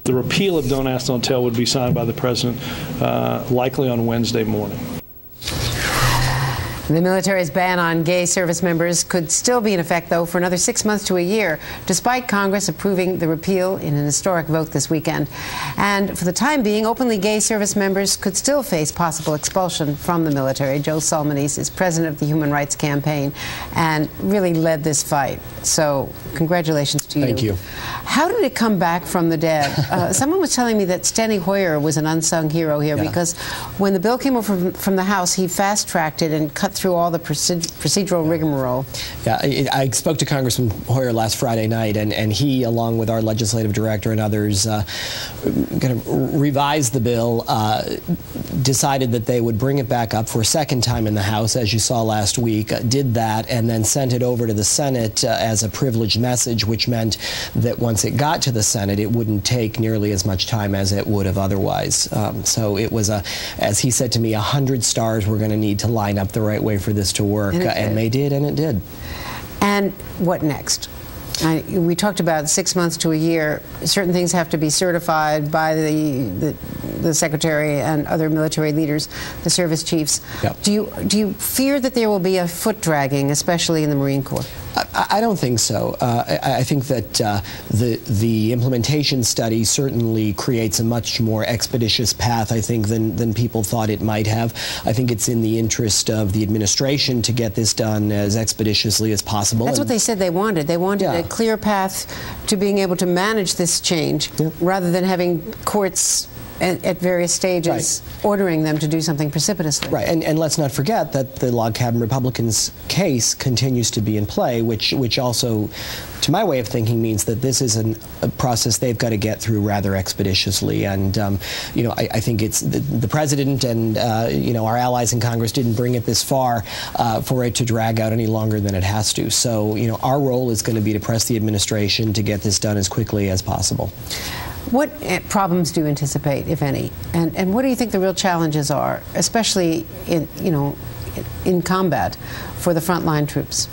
The repeal of Don't Ask, Don't Tell would be signed by the President likely on Wednesday morning. The military's ban on gay service members could still be in effect, though, for another 6 months to a year, despite Congress approving the repeal in an historic vote this weekend. And for the time being, openly gay service members could still face possible expulsion from the military. Joe Solmonese is president of the Human Rights Campaign and really led this fight. So congratulations to you. Thank you. How did it come back from the dead? Someone was telling me that Steny Hoyer was an unsung hero here, because when the bill came over from the House, he fast-tracked it and cut through all the procedural rigmarole. Yeah, I spoke to Congressman Hoyer last Friday night, and he, along with our legislative director and others, kind of revised the bill, decided that they would bring it back up for a second time in the House, as you saw last week, did that, and then sent it over to the Senate as a privileged message, which meant that once it got to the Senate, it wouldn't take nearly as much time as it would have otherwise. So it was, as he said to me, 100 stars were going to need to line up the right way for this to work, and they did, and it did. And what next? We talked about 6 months to a year. Certain things have to be certified by the Secretary and other military leaders, the service chiefs. Yep. Do you fear that there will be a foot dragging, especially in the Marine Corps? I don't think so. I think that the implementation study certainly creates a much more expeditious path, I think, than people thought it might have. I think it's in the interest of the administration to get this done as expeditiously as possible. That's what they said they wanted. They wanted a clear path to being able to manage this change, rather than having courts at various stages ordering them to do something precipitously. Right, and let's not forget that the log cabin Republicans' case continues to be in play, which also, to my way of thinking, means that this is a process they've got to get through rather expeditiously. And you know, I think it's the president and you know, our allies in Congress didn't bring it this far for it to drag out any longer than it has to. So you know, our role is going to be to press the administration to get this done as quickly as possible. What problems do you anticipate, if any, and what do you think the real challenges are, especially in combat for the frontline troops?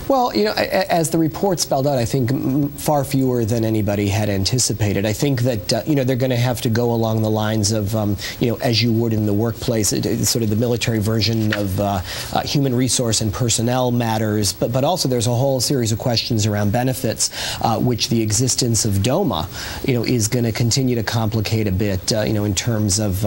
Well, you know, as the report spelled out, I think far fewer than anybody had anticipated. I think that, you know, they're going to have to go along the lines of, you know, as you would in the workplace, sort of the military version of human resource and personnel matters, but also there's a whole series of questions around benefits, which the existence of DOMA, you know, is going to continue to complicate a bit, you know, in terms of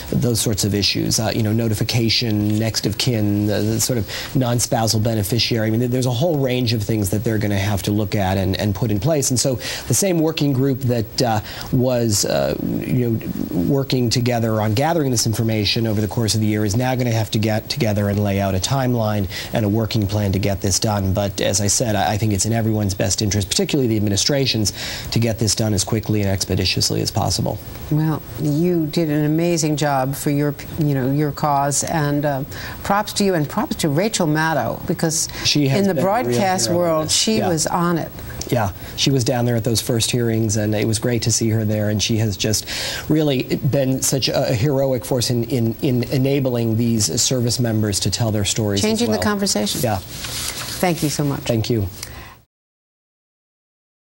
those sorts of issues. You know, notification, next of kin, the sort of non-spousal beneficiary. I mean, there's a whole range of things that they're going to have to look at and put in place. And so the same working group that was you know, working together on gathering this information over the course of the year is now going to have to get together and lay out a timeline and a working plan to get this done. But as I said, I think it's in everyone's best interest, particularly the administration's, to get this done as quickly and expeditiously as possible. Well, you did an amazing job for your, you know, your cause, and props to you, and props to Rachel Maddow, because in the broadcast world, she was on it. Yeah, she was down there at those first hearings, and it was great to see her there, and she has just really been such a heroic force in enabling these service members to tell their stories. Changing as well. the conversation. Yeah. Thank you so much. Thank you.